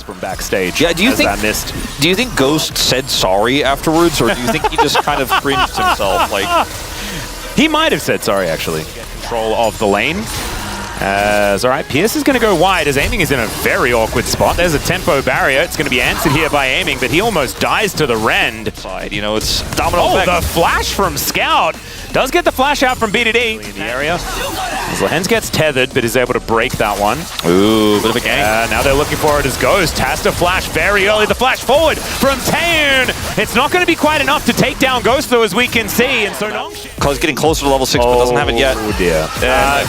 from backstage. Yeah, do you think Ghost said sorry afterwards, or do you think he just kind of cringed himself? Like, he might have said sorry, actually. Get control of the lane. All right, Pierce is going to go wide as Aiming is in a very awkward spot. There's a tempo barrier. It's going to be answered here by Aiming, but he almost dies to the rend. You know, it's domino effect. The flash from Scout. Does get the flash out from B2D in the area. As Lehens gets tethered, but is able to break that one. Ooh, bit of a gank. Now they're looking for it as Ghost has to flash very early. The flash forward from Taeun. It's not going to be quite enough to take down Ghost, though, as we can see. And so He's getting closer to level 6, but doesn't have it yet. Oh, dear.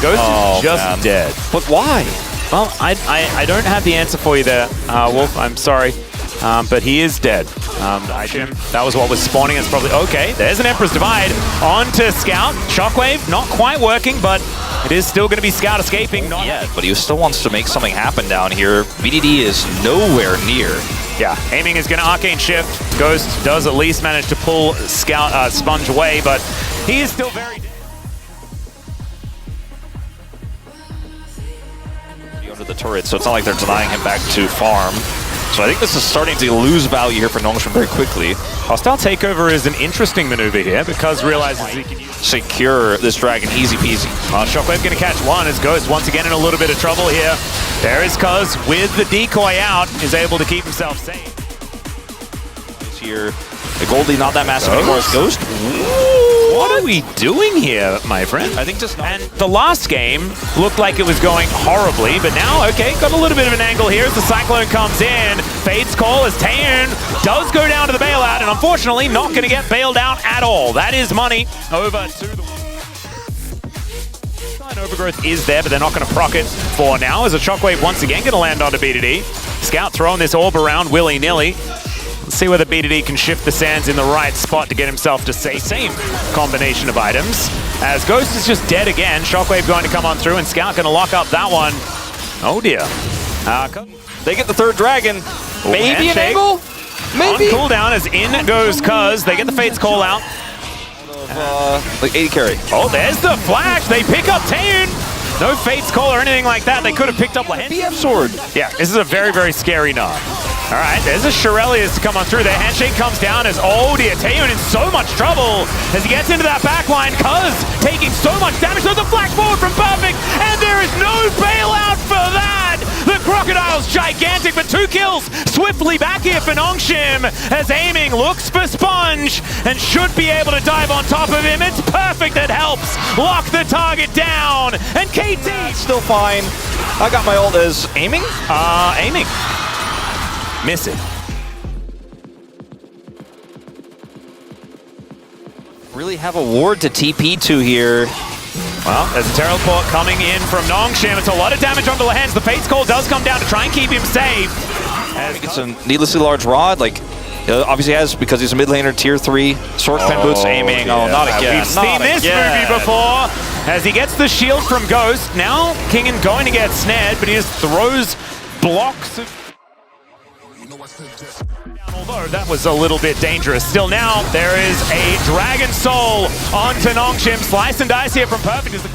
Ghost is just dead. But why? Well, I don't have the answer for you there, Wolf. I'm sorry. But he is dead. That was what was spawning. It's probably okay. There's an Emperor's Divide onto Scout. Shockwave not quite working, but it is still going to be Scout escaping. Not yet, but he still wants to make something happen down here. BDD is nowhere near. Yeah, Aiming is going to Arcane Shift. Ghost does at least manage to pull Scout Sponge away, but he is still very dead. Under the turret, so it's not like they're denying him back to farm. So I think this is starting to lose value here for Nongshim very quickly. Hostile Takeover is an interesting maneuver here because realizes he can secure this dragon easy peasy. Shockwave going to catch one as Ghost once again in a little bit of trouble here. There is Cuz with the decoy out, is able to keep himself safe. This here, the Goldie not that massive anymore as Ghost. What are we doing here, my friend? I think just and the last game looked like it was going horribly, but now, okay, got a little bit of an angle here as the Cyclone comes in. Fade's call as Taeun does go down to the bailout, and unfortunately not going to get bailed out at all. That is money over to the... Overgrowth is there, but they're not going to proc it for now, as a Shockwave once again going to land onto BDD. Scout throwing this orb around willy-nilly. Let's see whether BDD can shift the sands in the right spot to get himself to say same combination of items. As Ghost is just dead again, Shockwave going to come on through, and Scout going to lock up that one. Oh dear. They get the third dragon. Maybe an angle? Maybe. On cooldown as in goes Cuz. They get the Fate's call out. Like 80 carry. Oh, there's the flash. They pick up Taeun. No Fate's call or anything like that. They could have picked up Lehens. BF sword. Yeah, this is a very, very scary nod. All right, there's a Shirelius to come on through. Their handshake comes down as, oh dear, Taeun in so much trouble as he gets into that backline. Cuz taking so much damage. There's a flash forward from Perfect, and there is no bailout for that. The Crocodile's gigantic, but 2 kills swiftly back here for Nongshim as Aiming looks for Sponge and should be able to dive on top of him. It's Perfect that helps lock the target down, and KT still fine. I got my ult as Aiming. Aiming. Miss it. Really have a ward to TP to here. Well, there's a teleport coming in from Nongshim. It's a lot of damage onto Lehens. The Fate's call does come down to try and keep him safe. I think it's a needlessly large rod. Like, obviously has, because he's a mid laner, tier 3. Sword pen boots Aiming. Oh, not again. We've seen this movie before. As he gets the shield from Ghost. Now Kingen going to get snared, but he just throws blocks of... Although that was a little bit dangerous. Still now, there is a Dragon Soul onto Nongshim. Slice and dice here from Perfect. Is the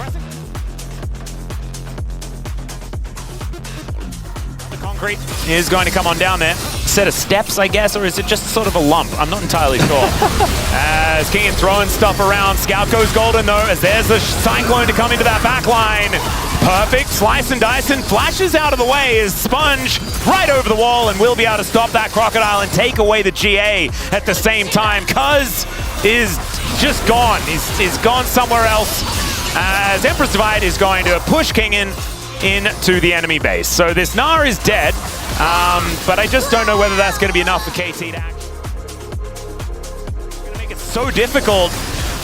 concrete is going to come on down there. Set of steps, I guess, or is it just sort of a lump? I'm not entirely sure. As Kingen throwing stuff around. Scout goes golden though, as there's the Cyclone to come into that back line. Perfect, slice and dice, and flashes out of the way is Sponge right over the wall, and will be able to stop that Crocodile and take away the GA at the same time. Cuz is just gone. He's gone somewhere else. As Emperor's Divide is going to push Kingen into the enemy base. So this Gnar is dead, but I just don't know whether that's going to be enough for KT to act. It's going to make it so difficult.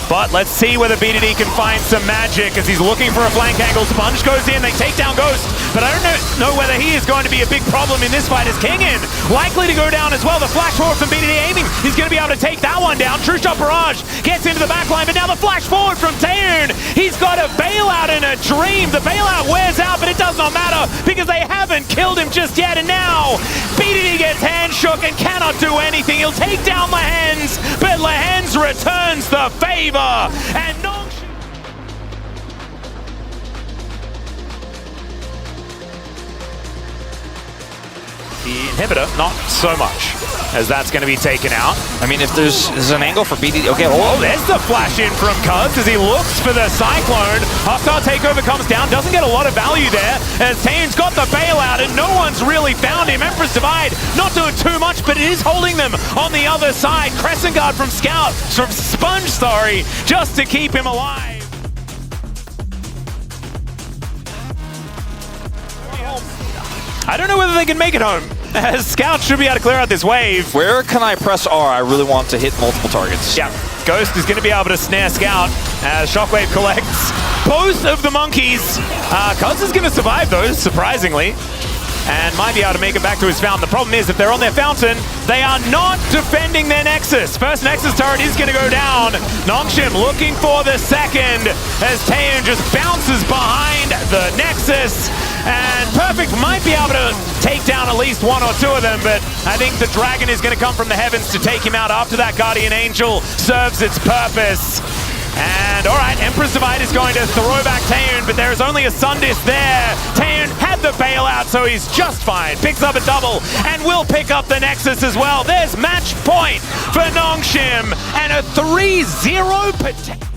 But let's see whether BDD can find some magic as he's looking for a flank angle. Sponge goes in, they take down Ghost, but I don't know whether he is going to be a big problem in this fight as Kingen likely to go down as well. The flash forward from BDD Aiming, he's going to be able to take that one down. True Shot Barrage gets into the backline, but now the flash forward from Taeun. He's got a bailout in a dream. The bailout wears out, but it does not matter because they haven't killed him just yet. And now BDD gets hand shook and cannot do anything. He'll take down Lehens, but Lehens returns the favor. And Nongshim in inhibitor, not so much, as that's going to be taken out. I mean, if there's an angle for BD, okay. Oh, there's the flash in from Cuz as he looks for the Cyclone. Hostile takeover comes down, doesn't get a lot of value there, as Taeyeon's got the bailout and no one's really found him. Empress Divide not doing too much, but it is holding them on the other side. Crescent Guard from Scout, from Sponge, sorry, just to keep him alive. I don't know whether they can make it home. Scout should be able to clear out this wave. Where can I press R? I really want to hit multiple targets. Yeah, Ghost is going to be able to snare Scout as Shockwave collects both of the monkeys. Cuz is going to survive those, surprisingly, and might be able to make it back to his fountain. The problem is, if they're on their fountain, they are not defending their Nexus. First Nexus turret is going to go down. Nongshim looking for the second as Taeyeon just bounces behind the Nexus. And Perfect might be able to take down at least one or two of them, but I think the Dragon is going to come from the heavens to take him out after that Guardian Angel serves its purpose. And alright, Empress Divide is going to throw back Taeyeon, but there is only a Sundis there. Taeyeon had the bailout, so he's just fine. Picks up a double and will pick up the Nexus as well. There's match point for Nongshim and a 3-0 potential.